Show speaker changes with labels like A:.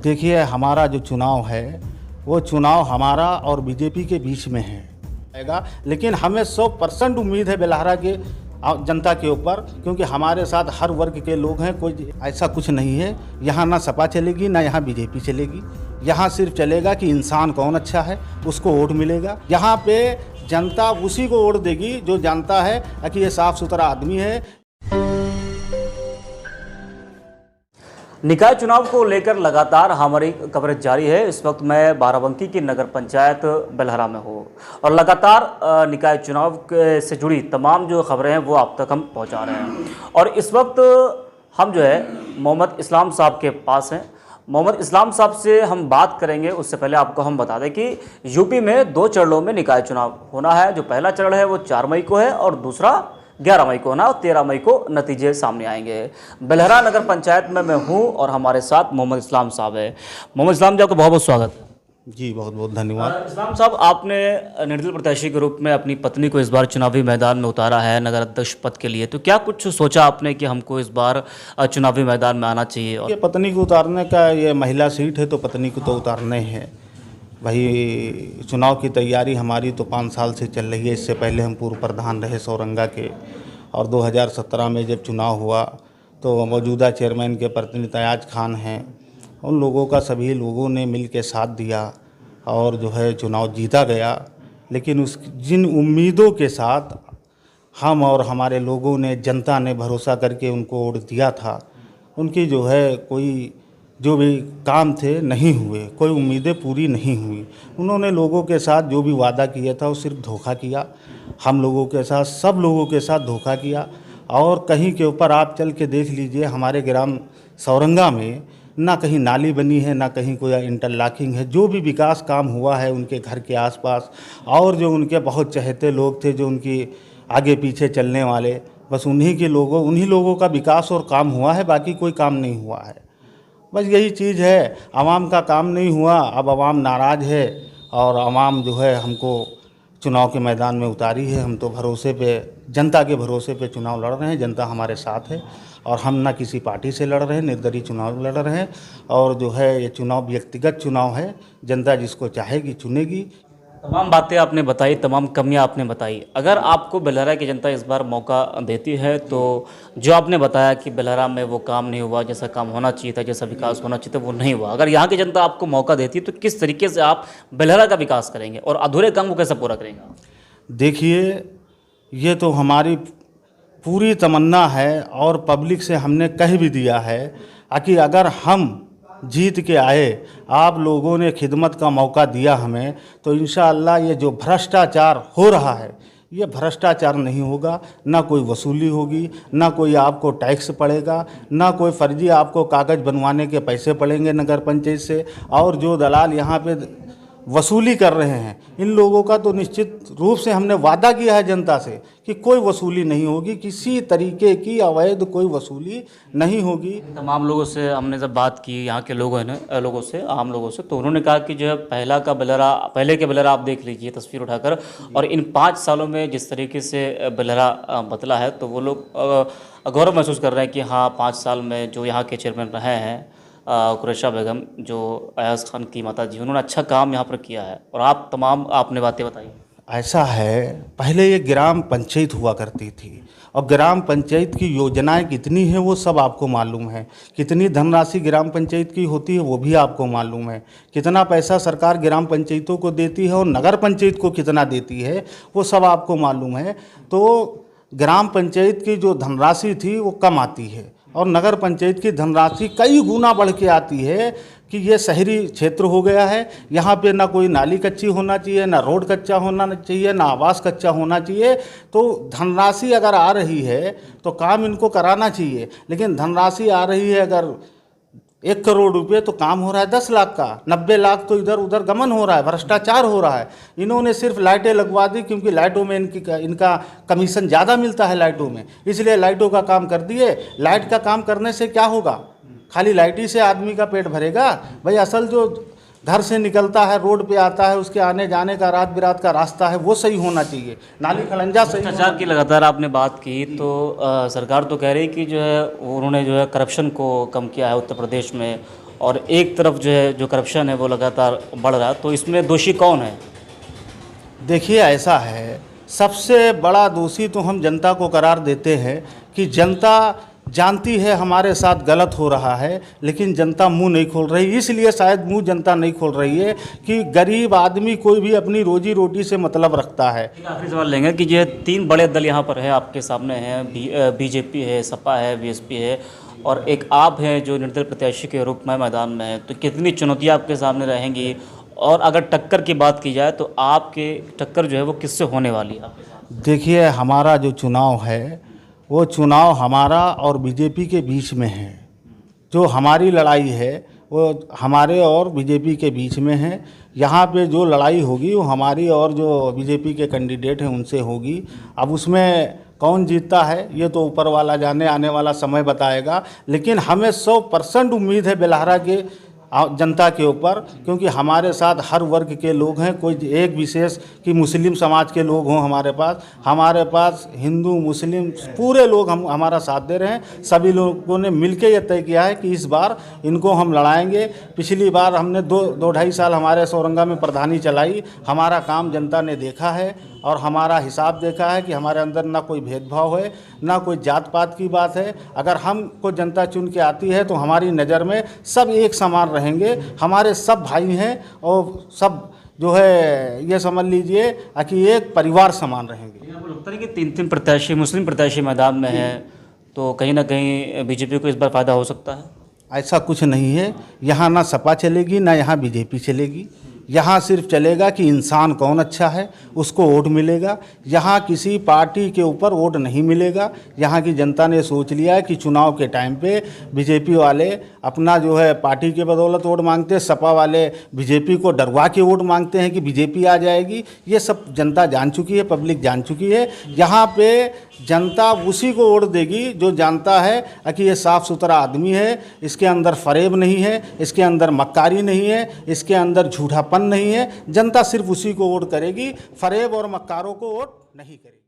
A: देखिए, हमारा जो चुनाव है वो चुनाव हमारा और बीजेपी के बीच में है, लेकिन हमें 100% उम्मीद है बेलहरा के जनता के ऊपर, क्योंकि हमारे साथ हर वर्ग के लोग हैं। कोई ऐसा कुछ नहीं है यहाँ, ना सपा चलेगी ना यहाँ बीजेपी चलेगी। यहाँ सिर्फ चलेगा कि इंसान कौन अच्छा है, उसको वोट मिलेगा। यहाँ पे जनता उसी को वोट देगी जो जानता है कि ये साफ सुथरा आदमी है।
B: निकाय चुनाव को लेकर लगातार हमारी कवरेज जारी है। इस वक्त मैं बाराबंकी की नगर पंचायत बेलहरा में हूँ और लगातार निकाय चुनाव से जुड़ी तमाम जो खबरें हैं वो आप तक हम पहुँचा रहे हैं। और इस वक्त हम जो है मोहम्मद इस्लाम साहब के पास हैं। मोहम्मद इस्लाम साहब से हम बात करेंगे। उससे पहले आपको हम बता दें कि यूपी में 2 चरणों में निकाय चुनाव होना है। जो पहला चरण है वो 4 मई को है और दूसरा 11 मई को होना और 13 मई को नतीजे सामने आएंगे। बेलहरा नगर पंचायत में मैं हूं और हमारे साथ मोहम्मद इस्लाम साहब है। मोहम्मद इस्लाम जी, आपका बहुत बहुत स्वागत है।
A: जी, बहुत बहुत धन्यवाद।
B: इस्लाम साहब, आपने निर्दलीय प्रत्याशी के रूप में अपनी पत्नी को इस बार चुनावी मैदान में उतारा है नगर अध्यक्ष पद के लिए, तो क्या कुछ सोचा आपने कि हमको इस बार चुनावी मैदान में आना चाहिए?
A: ये पत्नी को उतारने का, ये महिला सीट है तो पत्नी को तो उतारने है भाई। चुनाव की तैयारी हमारी तो 5 साल से चल रही है। इससे पहले हम पूर्व प्रधान रहे सौरंगा के, और 2017 में जब चुनाव हुआ तो मौजूदा चेयरमैन के प्रतिनिधि अयाज खान हैं, उन लोगों का सभी लोगों ने मिल के साथ दिया और जो है चुनाव जीता गया। लेकिन उस जिन उम्मीदों के साथ हम और हमारे लोगों ने, जनता ने भरोसा करके उनको वोट दिया था, उनकी जो है कोई जो भी काम थे नहीं हुए, कोई उम्मीदें पूरी नहीं हुई। उन्होंने लोगों के साथ जो भी वादा किया था वो सिर्फ धोखा किया। हम लोगों के साथ, सब लोगों के साथ धोखा किया। और कहीं के ऊपर आप चल के देख लीजिए, हमारे ग्राम सौरंगा में ना कहीं नाली बनी है, ना कहीं कोई इंटरलॉकिंग है। जो भी विकास काम हुआ है उनके घर के आसपास, और जो उनके बहुत चहेते लोग थे, जो उनकी आगे पीछे चलने वाले, बस उन्हीं लोगों का विकास और काम हुआ है, बाकी कोई काम नहीं हुआ है। बस यही चीज़ है, आवाम का काम नहीं हुआ। अब आवाम नाराज़ है और आवाम जो है हमको चुनाव के मैदान में उतारी है। हम तो भरोसे पे, जनता के भरोसे पे चुनाव लड़ रहे हैं। जनता हमारे साथ है और हम ना किसी पार्टी से लड़ रहे हैं, निर्दलीय चुनाव लड़ रहे हैं। और जो है ये चुनाव व्यक्तिगत चुनाव है, जनता जिसको चाहेगी चुनेगी।
B: तमाम बातें आपने बताई, तमाम कमियां आपने बताई। अगर आपको बेलहरा की जनता इस बार मौका देती है तो जो आपने बताया कि बेलहरा में वो काम नहीं हुआ, जैसा काम होना चाहिए था, जैसा विकास होना चाहिए था, वो नहीं हुआ, अगर यहाँ की जनता आपको मौका देती है तो किस तरीके से आप बेलहरा का विकास करेंगे और अधूरे काम को कैसे पूरा करेंगे?
A: देखिए, ये तो हमारी पूरी तमन्ना है और पब्लिक से हमने कह भी दिया है कि अगर हम जीत के आए, आप लोगों ने खिदमत का मौका दिया हमें, तो इंशाअल्लाह ये जो भ्रष्टाचार हो रहा है ये भ्रष्टाचार नहीं होगा। ना कोई वसूली होगी, ना कोई आपको टैक्स पड़ेगा, ना कोई फर्जी आपको कागज़ बनवाने के पैसे पड़ेंगे नगर पंचायत से। और जो दलाल यहाँ पे वसूली कर रहे हैं, इन लोगों का तो निश्चित रूप से हमने वादा किया है जनता से कि कोई वसूली नहीं होगी, किसी तरीके की अवैध कोई वसूली नहीं होगी।
B: तमाम लोगों से हमने जब बात की, यहाँ के लोगों से, आम लोगों से, तो उन्होंने कहा कि जो है पहले के बेलहरा आप देख लीजिए तस्वीर उठाकर, और इन 5 सालों में जिस तरीके से बेलहरा बदला है, तो वो लोग गौरव महसूस कर रहे हैं कि हाँ, 5 साल में जो यहाँ के चेयरमैन रहे हैं कुरैशा बेगम, जो अयाज खान की माता जी, उन्होंने अच्छा काम यहाँ पर किया है। और आपने बातें बताई।
A: ऐसा है, पहले ये ग्राम पंचायत हुआ करती थी और ग्राम पंचायत की योजनाएं कितनी हैं वो सब आपको मालूम है। कितनी धनराशि ग्राम पंचायत की होती है वो भी आपको मालूम है। कितना पैसा सरकार ग्राम पंचायतों को देती है और नगर पंचायत को कितना देती है वो सब आपको मालूम है। तो ग्राम पंचायत की जो धनराशि थी वो कम आती है और नगर पंचायत की धनराशि कई गुना बढ़ के आती है कि ये शहरी क्षेत्र हो गया है। यहाँ पे ना कोई नाली कच्ची होना चाहिए, ना रोड कच्चा होना चाहिए, ना आवास कच्चा होना चाहिए। तो धनराशि अगर आ रही है तो काम इनको कराना चाहिए, लेकिन धनराशि आ रही है अगर 1 करोड़ रुपये तो काम हो रहा है 10 लाख का, 90 लाख तो इधर उधर गमन हो रहा है, भ्रष्टाचार हो रहा है। इन्होंने सिर्फ लाइटें लगवा दी क्योंकि लाइटों में इनका कमीशन ज़्यादा मिलता है लाइटों में, इसलिए लाइटों का काम कर दिए। लाइट का काम करने से क्या होगा? खाली लाइट ही से आदमी का पेट भरेगा? भाई असल जो घर से निकलता है, रोड पे आता है, उसके आने जाने का, रात बिरात का रास्ता है, वो सही होना चाहिए। नाली खलंजा सही।
B: भ्रष्टाचार की लगातार आपने बात की, तो सरकार तो कह रही कि जो है उन्होंने जो है करप्शन को कम किया है उत्तर प्रदेश में, और एक तरफ जो है जो करप्शन है वो लगातार बढ़ रहा है, तो इसमें दोषी कौन है?
A: देखिए ऐसा है, सबसे बड़ा दोषी तो हम जनता को करार देते हैं कि जनता जानती है हमारे साथ गलत हो रहा है, लेकिन जनता मुंह नहीं खोल रही। इसलिए शायद मुंह जनता नहीं खोल रही है कि गरीब आदमी कोई भी अपनी रोजी रोटी से मतलब रखता है।
B: एक आखिरी सवाल लेंगे कि जो 3 बड़े दल यहाँ पर है, आपके सामने हैं, बीजेपी है, सपा है, बीएसपी है और एक आप हैं जो निर्दलीय प्रत्याशी के रूप में मैदान में है, तो कितनी चुनौतियाँ आपके सामने रहेंगी? और अगर टक्कर की बात की जाए तो आपके टक्कर जो है वो किससे होने वाली है आपके साथ?
A: देखिए हमारा जो चुनाव है वो चुनाव हमारा और बीजेपी के बीच में है। जो हमारी लड़ाई है वो हमारे और बीजेपी के बीच में है। यहाँ पे जो लड़ाई होगी वो हमारी और जो बीजेपी के कैंडिडेट हैं उनसे होगी। अब उसमें कौन जीतता है ये तो ऊपर वाला जाने, आने वाला समय बताएगा। लेकिन हमें 100% उम्मीद है बेलहरा के जनता के ऊपर, क्योंकि हमारे साथ हर वर्ग के लोग हैं। कोई एक विशेष कि मुस्लिम समाज के लोग हों हमारे पास हिंदू मुस्लिम पूरे लोग हमारा साथ दे रहे हैं। सभी लोगों ने मिलकर यह तय किया है कि इस बार इनको हम लड़ाएंगे। पिछली बार हमने 2-2.5 साल हमारे सौरंगा में प्रधानी चलाई। हमारा काम जनता ने देखा है और हमारा हिसाब देखा है कि हमारे अंदर ना कोई भेदभाव है, ना कोई जात पात की बात है। अगर हमको जनता चुन के आती है तो हमारी नज़र में सब एक समान रहेंगे। हमारे सब भाई हैं और सब जो है ये समझ लीजिए कि एक परिवार समान रहेंगे।
B: आपको लगता है कि 3 प्रत्याशी मुस्लिम प्रत्याशी मैदान में हैं, तो कहीं ना कहीं बीजेपी को इस बार फ़ायदा हो सकता है?
A: ऐसा कुछ नहीं है। यहाँ ना सपा चलेगी ना यहाँ बीजेपी चलेगी। यहाँ सिर्फ चलेगा कि इंसान कौन अच्छा है उसको वोट मिलेगा। यहाँ किसी पार्टी के ऊपर वोट नहीं मिलेगा। यहाँ की जनता ने सोच लिया है कि चुनाव के टाइम पे बीजेपी वाले अपना जो है पार्टी के बदौलत वोट मांगते हैं, सपा वाले बीजेपी को डरवा के वोट मांगते हैं कि बीजेपी आ जाएगी। ये सब जनता जान चुकी है, पब्लिक जान चुकी है। यहाँ पे जनता उसी को वोट देगी जो जानता है कि ये साफ़ सुथरा आदमी है, इसके अंदर फरेब नहीं है, इसके अंदर मक्कारी नहीं है, इसके अंदर झूठापन नहीं है। जनता सिर्फ उसी को वोट करेगी, फरेब और मक्कारों को वोट नहीं करेगी।